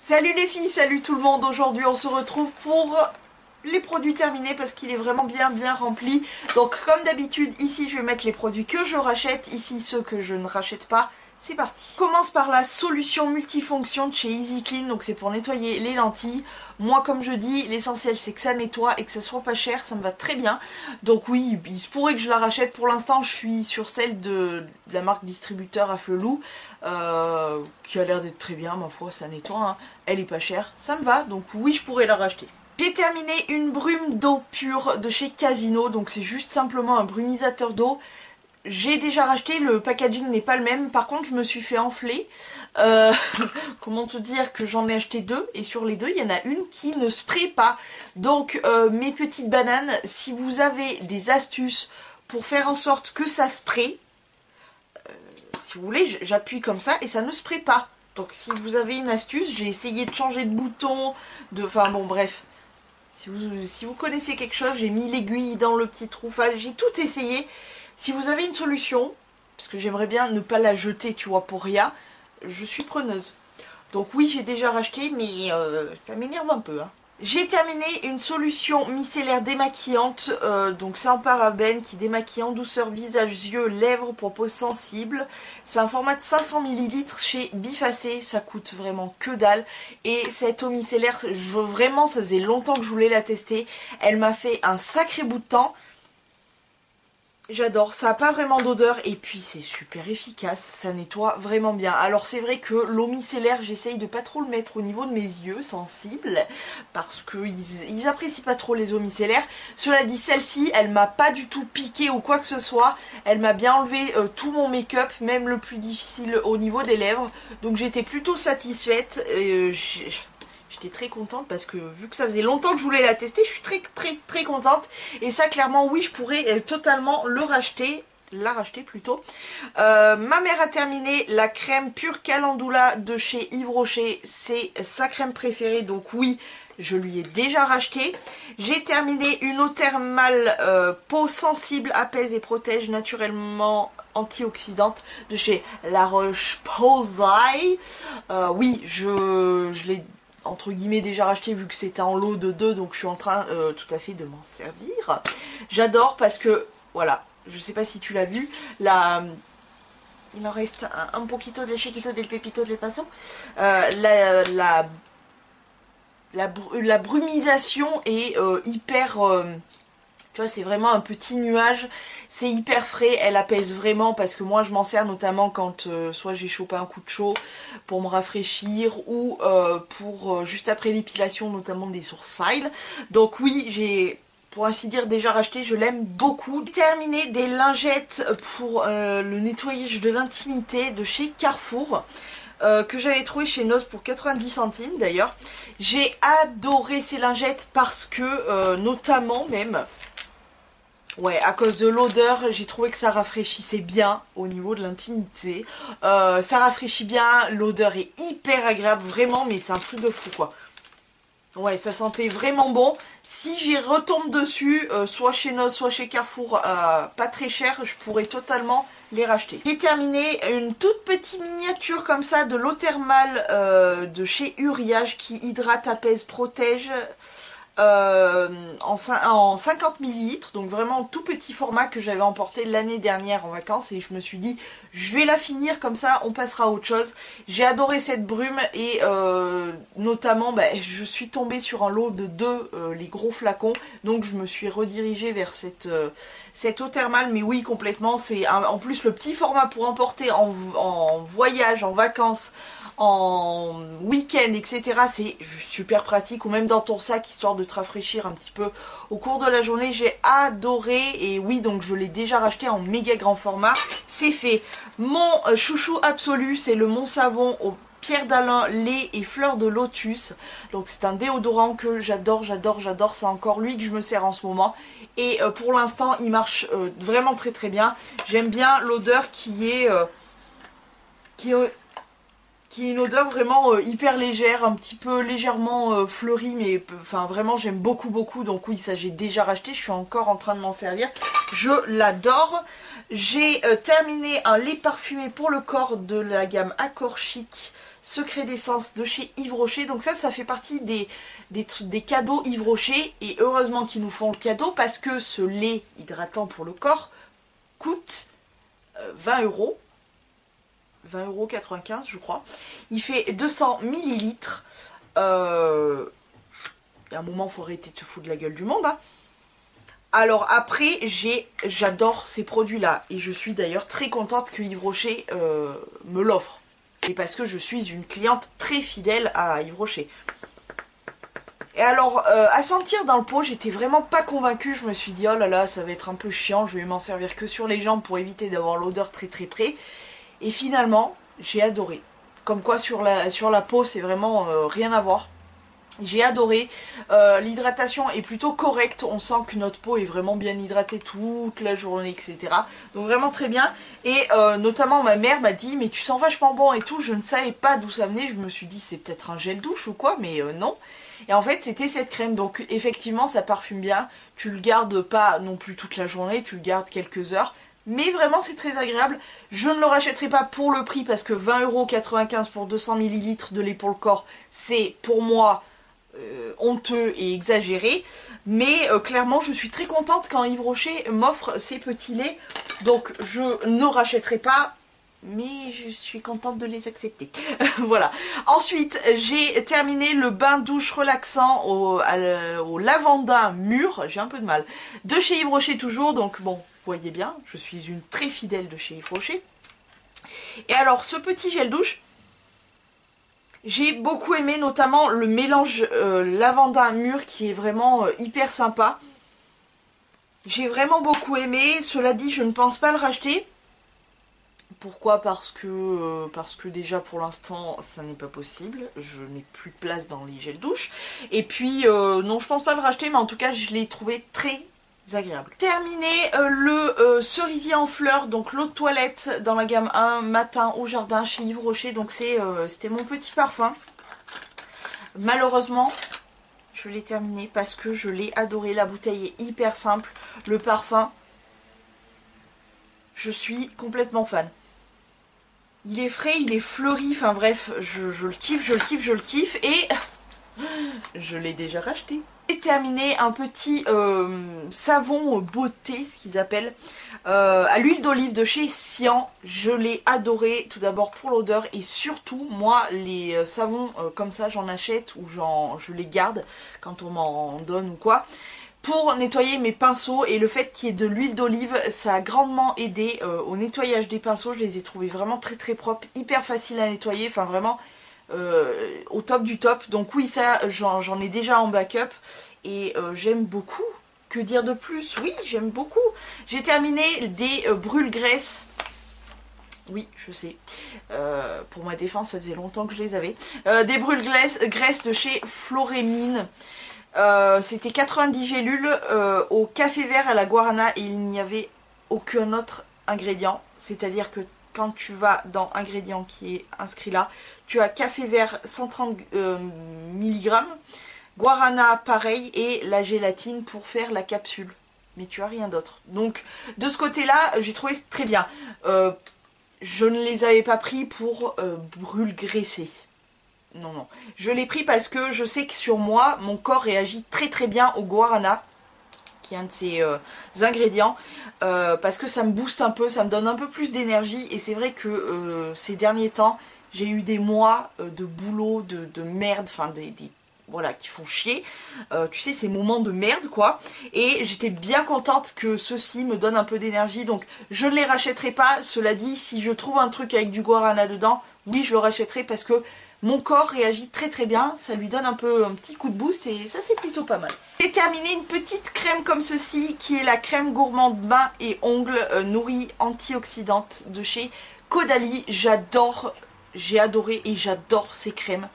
Salut les filles, salut tout le monde. Aujourd'hui on se retrouve pour les produits terminés parce qu'il est vraiment bien rempli. Donc comme d'habitude ici je vais mettre les produits que je rachète, ici ceux que je ne rachète pas. C'est parti. On commence par la solution multifonction de chez Easy Clean, donc c'est pour nettoyer les lentilles. Moi comme je dis, l'essentiel c'est que ça nettoie et que ça soit pas cher, ça me va très bien. Donc oui, il se pourrait que je la rachète. Pour l'instant je suis sur celle de la marque distributeur Afflelou, qui a l'air d'être très bien, ma foi, ça nettoie, hein. Elle est pas chère, ça me va, donc oui je pourrais la racheter. J'ai terminé une brume d'eau pure de chez Casino, donc c'est juste simplement un brumisateur d'eau. J'ai déjà racheté, le packaging n'est pas le même, par contre je me suis fait enfler. Comment te dire que j'en ai acheté deux, et sur les deux il y en a une qui ne spraye pas. Donc mes petites bananes, si vous avez des astuces pour faire en sorte que ça spraye, si vous voulez j'appuie comme ça et ça ne spraye pas. Donc si vous avez une astuce, j'ai essayé de changer de bouton, enfin bon bref. Si vous connaissez quelque chose, j'ai mis l'aiguille dans le petit trou, enfin j'ai tout essayé. Si vous avez une solution, parce que j'aimerais bien ne pas la jeter, tu vois, pour rien, je suis preneuse. Donc oui, j'ai déjà racheté, mais ça m'énerve un peu, hein. J'ai terminé une solution micellaire démaquillante, donc c'est un parabène qui démaquille en douceur visage, yeux, lèvres pour peau sensible. C'est un format de 500 ml chez Bifacé, ça coûte vraiment que dalle. Et cette eau micellaire, vraiment ça faisait longtemps que je voulais la tester. Elle m'a fait un sacré bout de temps. J'adore, ça n'a pas vraiment d'odeur et puis c'est super efficace, ça nettoie vraiment bien. Alors c'est vrai que l'eau micellaire, j'essaye de pas trop le mettre au niveau de mes yeux sensibles parce qu'ils apprécient pas trop les eaux micellaires. Cela dit, celle-ci, elle m'a pas du tout piqué ou quoi que ce soit. Elle m'a bien enlevé tout mon make-up, même le plus difficile au niveau des lèvres. Donc j'étais plutôt satisfaite. J'étais très contente parce que vu que ça faisait longtemps que je voulais la tester, je suis très contente. Et ça clairement oui je pourrais totalement la racheter plutôt. Ma mère a terminé la crème pure Calendula de chez Yves Rocher. C'est sa crème préférée donc oui je lui ai déjà racheté. J'ai terminé une eau thermale peau sensible, apaise et protège naturellement antioxydante de chez La Roche-Posay. Oui je l'ai entre guillemets déjà racheté vu que c'était en lot de 2, donc je suis en train tout à fait de m'en servir. J'adore parce que voilà, je sais pas si tu l'as vu, il en reste un poquito del chiquito del pepito del paso. La brumisation est hyper tu vois, c'est vraiment un petit nuage, c'est hyper frais, elle apaise vraiment parce que moi je m'en sers notamment quand soit j'ai chopé un coup de chaud pour me rafraîchir ou pour juste après l'épilation notamment des sourcils. Donc oui, j'ai pour ainsi dire déjà racheté, je l'aime beaucoup. J'ai terminé des lingettes pour le nettoyage de l'intimité de chez Carrefour. Que j'avais trouvé chez Noz pour 90 centimes d'ailleurs. J'ai adoré ces lingettes parce que notamment même... Ouais, à cause de l'odeur, j'ai trouvé que ça rafraîchissait bien au niveau de l'intimité. Ça rafraîchit bien, l'odeur est hyper agréable, vraiment, mais c'est un truc de fou, quoi. Ouais, ça sentait vraiment bon. Si j'y retombe dessus, soit chez Noz, soit chez Carrefour, pas très cher, je pourrais totalement les racheter. J'ai terminé une toute petite miniature comme ça de l'eau thermale de chez Uriage qui hydrate, apaise, protège... en 50 ml, donc vraiment tout petit format que j'avais emporté l'année dernière en vacances et je me suis dit je vais la finir comme ça on passera à autre chose. J'ai adoré cette brume et notamment je suis tombée sur un lot de 2 les gros flacons, donc je me suis redirigée vers cette eau thermale, mais oui complètement, c'est en plus le petit format pour emporter en voyage, en vacances, en week-end, etc. C'est super pratique, ou même dans ton sac histoire de te rafraîchir un petit peu au cours de la journée. J'ai adoré et oui donc je l'ai déjà racheté en méga grand format. C'est fait. Mon chouchou absolu c'est le Mont Savon au pierre d'Alain, lait et fleurs de lotus. Donc c'est un déodorant que j'adore, c'est encore lui que je me sers en ce moment. Et pour l'instant il marche vraiment très bien. J'aime bien l'odeur qui est une odeur vraiment hyper légère, un petit peu légèrement fleurie, mais enfin vraiment j'aime beaucoup. Donc oui, ça j'ai déjà racheté, je suis encore en train de m'en servir, je l'adore. J'ai terminé un lait parfumé pour le corps de la gamme Accor Chic Secret d'essence de chez Yves Rocher. Donc ça fait partie des cadeaux Yves Rocher. Et heureusement qu'ils nous font le cadeau parce que ce lait hydratant pour le corps coûte 20 €. 20,95 € je crois. Il fait 200 millilitres. Il y a un moment, il faut arrêter de se foutre de la gueule du monde. Hein. Alors après, j'adore ces produits-là. Et je suis d'ailleurs très contente que Yves Rocher me l'offre. Et parce que je suis une cliente très fidèle à Yves Rocher. Et alors, à sentir dans le pot, j'étais vraiment pas convaincue. Je me suis dit, oh là là, ça va être un peu chiant. Je vais m'en servir que sur les jambes pour éviter d'avoir l'odeur très très près. Et finalement, j'ai adoré. Comme quoi, sur la peau, c'est vraiment rien à voir. J'ai adoré, l'hydratation est plutôt correcte, on sent que notre peau est vraiment bien hydratée toute la journée, etc. Donc vraiment très bien, et notamment ma mère m'a dit mais tu sens vachement bon et tout, je ne savais pas d'où ça venait, je me suis dit c'est peut-être un gel douche ou quoi, mais non. Et en fait c'était cette crème, donc effectivement ça parfume bien, tu le gardes pas non plus toute la journée, tu le gardes quelques heures. Mais vraiment c'est très agréable, je ne le rachèterai pas pour le prix parce que 20,95 € pour 200 ml de lait pour le corps, c'est pour moi honteux et exagéré, mais clairement je suis très contente quand Yves Rocher m'offre ces petits laits, donc je ne rachèterai pas, mais je suis contente de les accepter. Voilà. Ensuite j'ai terminé le bain douche relaxant au lavanda mûr, j'ai un peu de mal, de chez Yves Rocher toujours, donc bon, vous voyez bien, je suis une très fidèle de chez Yves Rocher. Et alors ce petit gel douche, j'ai beaucoup aimé notamment le mélange lavanda mûr qui est vraiment hyper sympa. J'ai vraiment beaucoup aimé, cela dit je ne pense pas le racheter. Pourquoi? Parce que déjà pour l'instant ça n'est pas possible, je n'ai plus de place dans les gels douche. Et puis non, je pense pas le racheter, mais en tout cas je l'ai trouvé très agréable. Terminé le cerisier en fleurs, donc l'eau de toilette dans la gamme 1 matin au jardin chez Yves Rocher. Donc c'était mon petit parfum. Malheureusement je l'ai terminé parce que je l'ai adoré. La bouteille est hyper simple, le parfum, je suis complètement fan. Il est frais, il est fleuri, enfin bref, je le kiffe, je le kiffe, je le kiffe, et je l'ai déjà racheté. J'ai terminé un petit savon beauté, ce qu'ils appellent, à l'huile d'olive de chez Sian. Je l'ai adoré, tout d'abord pour l'odeur, et surtout, moi, les savons comme ça, j'en achète ou je les garde quand on m'en donne ou quoi, pour nettoyer mes pinceaux, et le fait qu'il y ait de l'huile d'olive, ça a grandement aidé au nettoyage des pinceaux. Je les ai trouvés vraiment très très propres, hyper faciles à nettoyer, enfin vraiment au top du top. Donc oui, ça j'en ai déjà en backup et j'aime beaucoup. Que dire de plus? Oui, j'aime beaucoup. J'ai terminé des brûle-graisse. Oui, je sais. Pour ma défense, ça faisait longtemps que je les avais. Des brûle-graisse de chez Florémine. C'était 90 gélules au café vert à la guarana et il n'y avait aucun autre ingrédient. C'est-à-dire que quand tu vas dans ingrédient qui est inscrit là, tu as café vert 130 mg, guarana pareil et la gélatine pour faire la capsule. Mais tu as rien d'autre. Donc de ce côté-là, j'ai trouvé très bien. Je ne les avais pas pris pour brûle-graisser. Non, non. Je l'ai pris parce que je sais que sur moi, mon corps réagit très très bien au guarana, qui est un de ses ingrédients, parce que ça me booste un peu, ça me donne un peu plus d'énergie, et c'est vrai que ces derniers temps, j'ai eu des mois de boulot, de merde, enfin voilà, qui font chier, tu sais, ces moments de merde quoi, et j'étais bien contente que ceci me donne un peu d'énergie, donc je ne les rachèterai pas. Cela dit, si je trouve un truc avec du guarana dedans, oui je le rachèterai parce que mon corps réagit très très bien, ça lui donne un petit coup de boost et ça c'est plutôt pas mal. J'ai terminé une petite crème comme ceci qui est la crème gourmande bain et ongles nourrie antioxydante de chez Caudalie. J'adore, j'ai adoré et j'adore ces crèmes.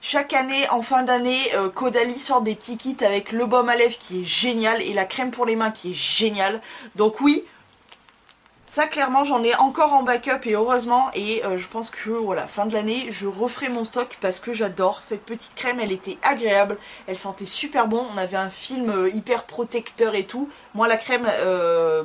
Chaque année, en fin d'année, Caudalie sort des petits kits avec le baume à lèvres qui est génial et la crème pour les mains qui est géniale. Donc oui, Ça clairement j'en ai encore en backup et heureusement, et je pense que voilà, fin de l'année je referai mon stock parce que j'adore cette petite crème. Elle était agréable, elle sentait super bon, on avait un film hyper protecteur et tout. Moi la crème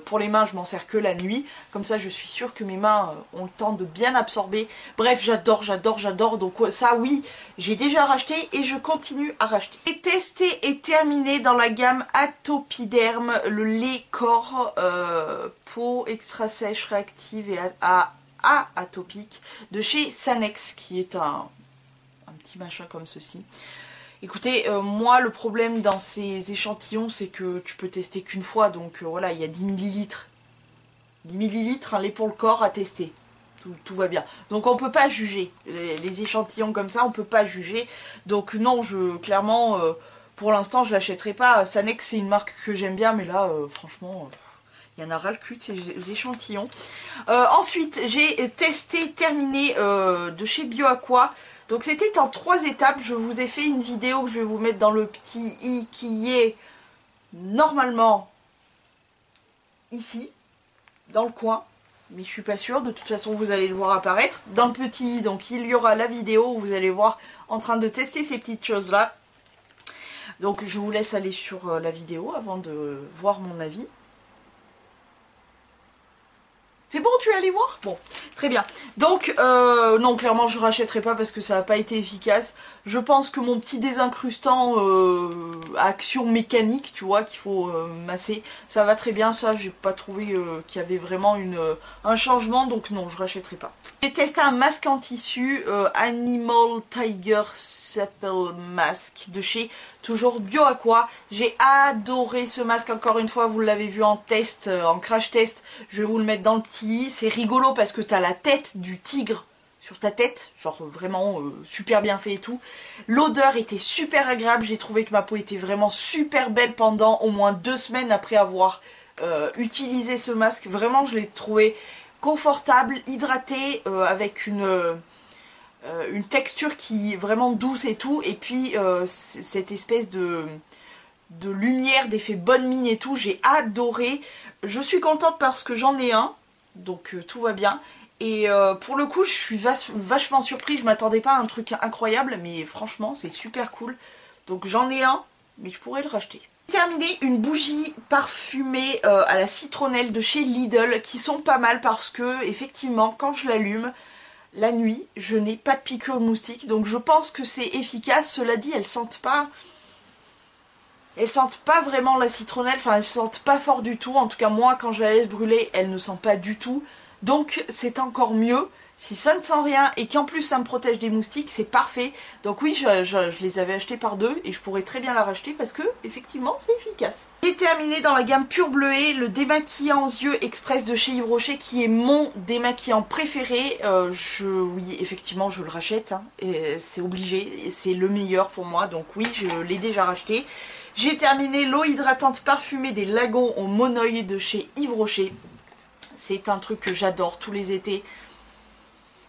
pour les mains je m'en sers que la nuit, comme ça je suis sûre que mes mains ont le temps de bien absorber. Bref, j'adore, j'adore, j'adore, donc ça oui, j'ai déjà racheté et je continue à racheter. J'ai testé et terminé dans la gamme Atopiderm le lait corps peau extra sèche, réactive et atopique de chez Sanex, qui est un petit machin comme ceci. Écoutez, moi le problème dans ces échantillons c'est que tu peux tester qu'une fois, donc voilà, il y a 10 millilitres. 10 millilitres, un lait pour le corps à tester. Tout va bien. Donc on peut pas juger. Les échantillons comme ça, on peut pas juger. Donc non, clairement, pour l'instant je l'achèterai pas. Sanex c'est une marque que j'aime bien, mais là, franchement... il y en a ras le cul de ces échantillons. Ensuite, j'ai testé, terminé de chez BioAqua. Donc c'était en 3 étapes. Je vous ai fait une vidéo que je vais vous mettre dans le petit i qui est normalement ici, dans le coin. Mais je suis pas sûre, de toute façon vous allez le voir apparaître. Dans le petit i, donc il y aura la vidéo où vous allez voir en train de tester ces petites choses là. Donc je vous laisse aller sur la vidéo avant de voir mon avis. C'est bon, tu es allé voir? Bon, très bien. Donc, non, clairement, je rachèterai pas parce que ça n'a pas été efficace. Je pense que mon petit désincrustant à action mécanique, tu vois, qu'il faut masser, ça va très bien. Ça, j'ai pas trouvé qu'il y avait vraiment un changement, donc non, je rachèterai pas. J'ai testé un masque en tissu Animal Tiger Supple Mask de chez toujours BioAqua. J'ai adoré ce masque, encore une fois, vous l'avez vu en test, en crash test. Je vais vous le mettre dans le petit. C'est rigolo parce que t'as la tête du tigre sur ta tête, genre vraiment super bien fait et tout. L'odeur était super agréable, j'ai trouvé que ma peau était vraiment super belle pendant au moins 2 semaines après avoir utilisé ce masque. Vraiment, je l'ai trouvé confortable, hydraté, avec une texture qui est vraiment douce et tout, et puis cette espèce de lumière, d'effet bonne mine et tout, j'ai adoré. Je suis contente parce que j'en ai un, donc tout va bien. Et pour le coup, je suis vachement surprise, je m'attendais pas à un truc incroyable, mais franchement, c'est super cool. Donc j'en ai un, mais je pourrais le racheter. J'ai terminé une bougie parfumée à la citronnelle de chez Lidl, qui sont pas mal parce que, effectivement, quand je l'allume, la nuit, je n'ai pas de piqûre de moustique, donc je pense que c'est efficace. Cela dit, elles sentent pas vraiment la citronnelle, enfin elles sentent pas fort du tout. En tout cas moi quand je la laisse brûler, elles ne sentent pas du tout. Donc c'est encore mieux. Si ça ne sent rien et qu'en plus ça me protège des moustiques, c'est parfait. Donc oui, je les avais achetés par 2 et je pourrais très bien la racheter parce que effectivement c'est efficace. J'ai terminé dans la gamme Pure Bleuet le démaquillant yeux express de chez Yves Rocher, qui est mon démaquillant préféré. Oui, effectivement je le rachète, hein, c'est obligé, c'est le meilleur pour moi, donc oui, je l'ai déjà racheté. J'ai terminé l'eau hydratante parfumée des Lagons au monoeil de chez Yves Rocher. C'est un truc que j'adore tous les étés.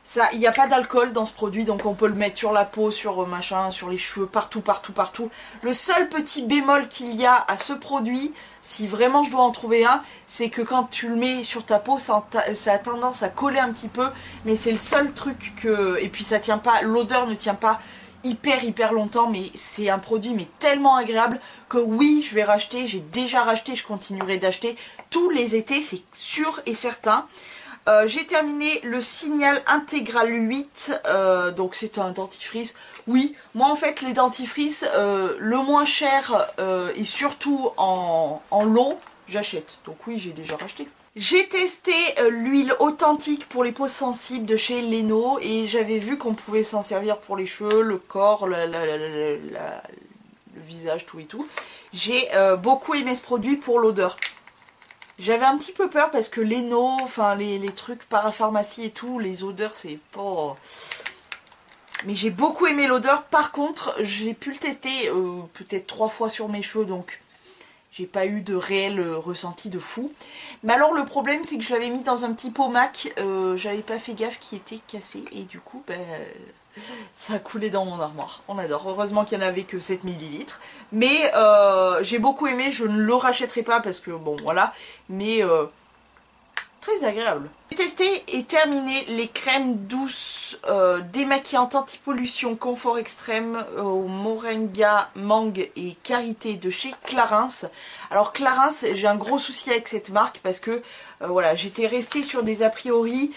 Ça, il n'y a pas d'alcool dans ce produit, donc on peut le mettre sur la peau, sur machin, sur les cheveux, partout, partout, partout. Le seul petit bémol qu'il y a à ce produit, si vraiment je dois en trouver un, c'est que quand tu le mets sur ta peau, ça a tendance à coller un petit peu, mais c'est le seul truc que... Et puis ça tient pas, l'odeur ne tient pas hyper longtemps, mais c'est un produit mais tellement agréable que oui, je vais racheter, j'ai déjà racheté, je continuerai d'acheter tous les étés, c'est sûr et certain. J'ai terminé le Signal Intégral 8, donc c'est un dentifrice. Oui, moi en fait les dentifrices, le moins cher et surtout en long, j'achète. Donc oui, j'ai déjà racheté. J'ai testé l'huile authentique pour les peaux sensibles de chez Leno et j'avais vu qu'on pouvait s'en servir pour les cheveux, le corps, le visage, tout et tout. J'ai beaucoup aimé ce produit pour l'odeur. J'avais un petit peu peur parce que Leno, enfin les trucs parapharmacie et tout, les odeurs c'est pas... Mais j'ai beaucoup aimé l'odeur. Par contre, j'ai pu le tester peut-être 3 fois sur mes cheveux, donc j'ai pas eu de réel ressenti de fou. Mais alors le problème c'est que je l'avais mis dans un petit pot MAC, j'avais pas fait gaffe qu'il était cassé et du coup ça a coulé dans mon armoire. On adore, heureusement qu'il n'y en avait que 7 ml. Mais j'ai beaucoup aimé, je ne le rachèterai pas parce que bon voilà. Mais très agréable. J'ai testé et terminé les crèmes douces démaquillantes anti-pollution confort extrême au moringa, mangue et karité de chez Clarins. Alors Clarins, j'ai un gros souci avec cette marque parce que voilà, j'étais restée sur des a priori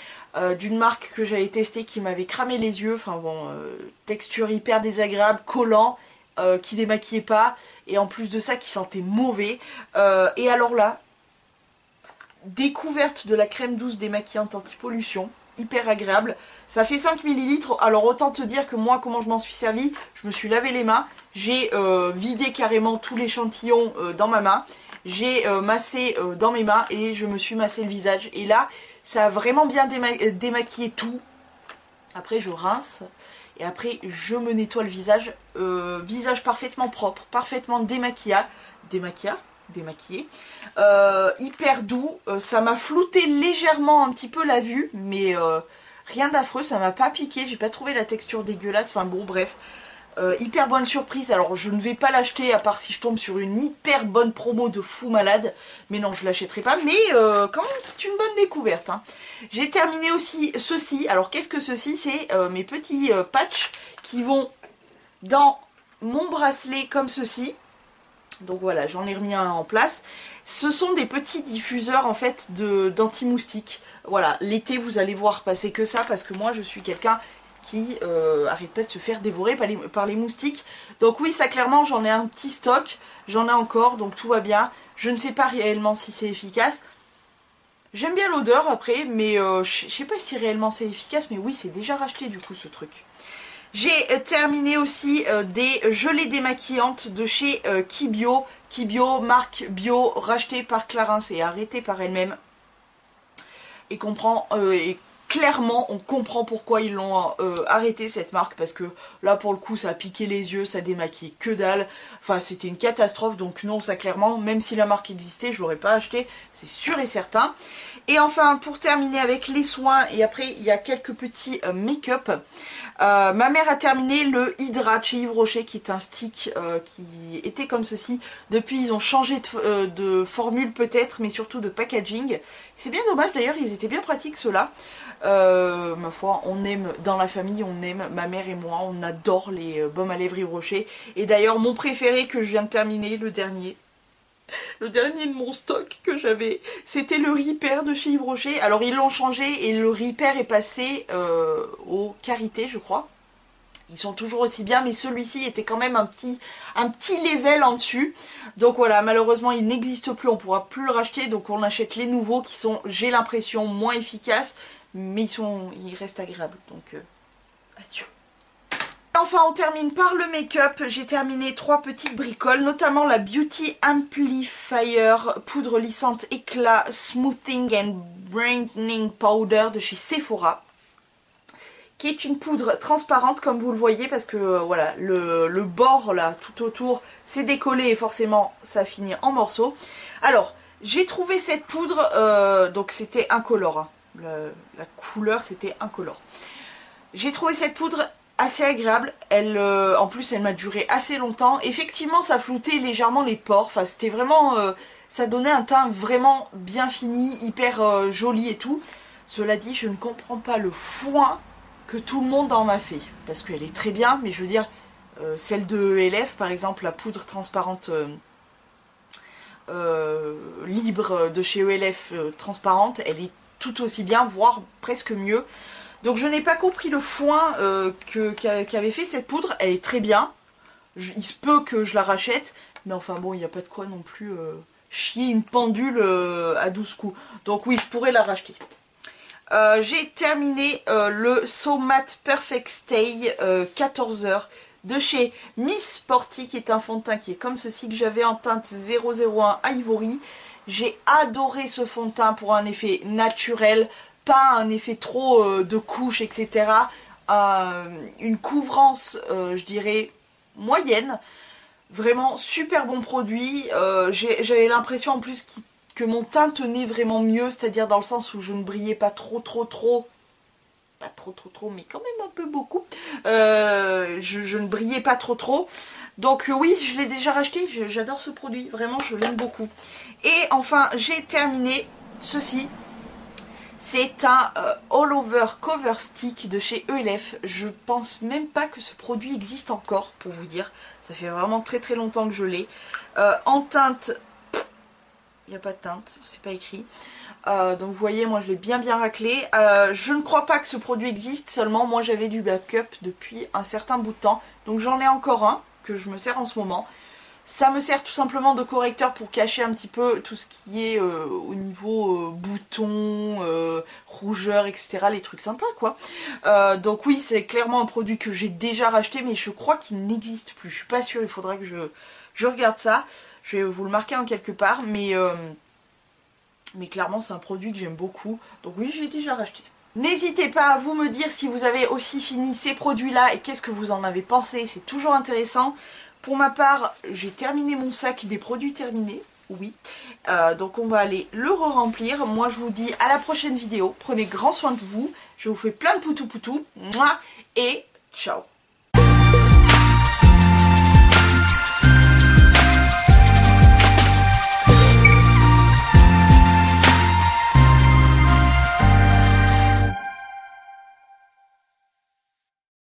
d'une marque que j'avais testée qui m'avait cramé les yeux. Enfin bon, texture hyper désagréable, collant, qui démaquillait pas et en plus de ça qui sentait mauvais. Et alors là, découverte de la crème douce démaquillante anti-pollution, hyper agréable. Ça fait 5 ml, alors autant te dire que moi comment je m'en suis servi, je me suis lavé les mains, j'ai vidé carrément tout l'échantillon dans ma main, j'ai massé dans mes mains et je me suis massé le visage. Et là, ça a vraiment bien démaquillé tout. Après je rince et après je me nettoie le visage, visage parfaitement propre, parfaitement démaquillé, hyper doux, ça m'a flouté légèrement un petit peu la vue, mais rien d'affreux, ça m'a pas piqué, j'ai pas trouvé la texture dégueulasse, enfin bon bref, hyper bonne surprise. Alors je ne vais pas l'acheter à part si je tombe sur une hyper bonne promo de fou malade, mais non je l'achèterai pas, mais quand même c'est une bonne découverte, hein. J'ai terminé aussi ceci. Alors qu'est-ce que ceci? C'est mes petits patchs qui vont dans mon bracelet comme ceci. Donc voilà, j'en ai remis un en place. Ce sont des petits diffuseurs en fait d'anti-moustiques. Voilà, l'été vous allez voir passer que ça parce que moi je suis quelqu'un qui arrête pas de se faire dévorer par les moustiques. Donc oui, ça clairement j'en ai un petit stock, j'en ai encore, donc tout va bien. Je ne sais pas réellement si c'est efficace. J'aime bien l'odeur après, mais je sais pas si réellement c'est efficace, mais oui c'est déjà racheté du coup ce truc. J'ai terminé aussi des gelées démaquillantes de chez Kibio. Kibio, marque bio, rachetée par Clarins et arrêtée par elle-même. Et clairement, on comprend pourquoi ils l'ont arrêté cette marque. Parce que là, pour le coup, ça a piqué les yeux, ça démaquille que dalle. Enfin, c'était une catastrophe. Donc non, ça clairement, même si la marque existait, je ne l'aurais pas acheté. C'est sûr et certain. Et enfin, pour terminer avec les soins, et après, il y a quelques petits make-up. Ma mère a terminé le Hydrate chez Yves Rocher, qui est un stick qui était comme ceci. Depuis, ils ont changé de formule peut-être, mais surtout de packaging. C'est bien dommage d'ailleurs, ils étaient bien pratiques ceux-là. Ma foi, on aime dans la famille, on aime, ma mère et moi, on adore les baumes à lèvres Yves Rocher. Et d'ailleurs, mon préféré que je viens de terminer, le dernier de mon stock que j'avais, c'était le Repair de chez Yves Rocher. Alors ils l'ont changé et le Repair est passé au Karité je crois. Ils sont toujours aussi bien, mais celui-ci était quand même un petit level en dessus. Donc voilà, malheureusement il n'existe plus, on ne pourra plus le racheter. Donc on achète les nouveaux qui sont, j'ai l'impression, moins efficaces. Mais ils restent agréables. Donc adieu. Enfin on termine par le make-up. J'ai terminé 3 petites bricoles, notamment la Beauty Amplifier poudre lissante éclat smoothing and brightening powder de chez Sephora, qui est une poudre transparente comme vous le voyez, parce que voilà, le bord là tout autour c'est décollé et forcément ça finit en morceaux. Alors j'ai trouvé cette poudre, donc c'était incolore, hein. La couleur c'était incolore. J'ai trouvé cette poudre assez agréable, en plus elle m'a duré assez longtemps. Effectivement ça floutait légèrement les pores, enfin c'était vraiment, ça donnait un teint vraiment bien fini, hyper joli et tout. Cela dit, je ne comprends pas le foin que tout le monde en a fait, parce qu'elle est très bien, mais je veux dire, celle de ELF par exemple, la poudre transparente libre de chez ELF transparente, elle est tout aussi bien, voire presque mieux. Donc je n'ai pas compris le foin qu'avait fait cette poudre. Elle est très bien. Il se peut que je la rachète. Mais enfin bon, il n'y a pas de quoi non plus chier une pendule à 12 coups. Donc oui, je pourrais la racheter. J'ai terminé le So Matte Perfect Stay 14 heures de chez Miss Sporty, qui est un fond de teint qui est comme ceci, que j'avais en teinte 001 Ivory. J'ai adoré ce fond de teint pour un effet naturel, pas un effet trop de couches, etc. Une couvrance, je dirais, moyenne. Vraiment super bon produit. J'avais l'impression en plus que mon teint tenait vraiment mieux, c'est-à-dire dans le sens où je ne brillais pas trop, pas trop, mais quand même un peu beaucoup. Je ne brillais pas trop. Donc oui, je l'ai déjà racheté, j'adore ce produit, vraiment je l'aime beaucoup. Et enfin, j'ai terminé ceci. C'est un All Over Cover Stick de chez ELF. Je pense même pas que ce produit existe encore, pour vous dire. Ça fait vraiment très très longtemps que je l'ai. En teinte, il n'y a pas de teinte, c'est pas écrit. Donc vous voyez, moi je l'ai bien raclé. Je ne crois pas que ce produit existe, seulement moi j'avais du backup depuis un certain bout de temps. Donc j'en ai encore un que je me sers en ce moment. Ça me sert tout simplement de correcteur pour cacher un petit peu tout ce qui est au niveau boutons, rougeurs, etc. Les trucs sympas quoi. Donc oui, c'est clairement un produit que j'ai déjà racheté, mais je crois qu'il n'existe plus. Je suis pas sûre, il faudra que je regarde ça. Je vais vous le marquer en quelque part, mais clairement c'est un produit que j'aime beaucoup. Donc oui, j'ai déjà racheté. N'hésitez pas à vous me dire si vous avez aussi fini ces produits-là et qu'est-ce que vous en avez pensé. C'est toujours intéressant. Pour ma part, j'ai terminé mon sac des produits terminés, oui. Donc on va aller le re-remplir. Moi je vous dis à la prochaine vidéo. Prenez grand soin de vous. Je vous fais plein de poutou poutou. Et ciao.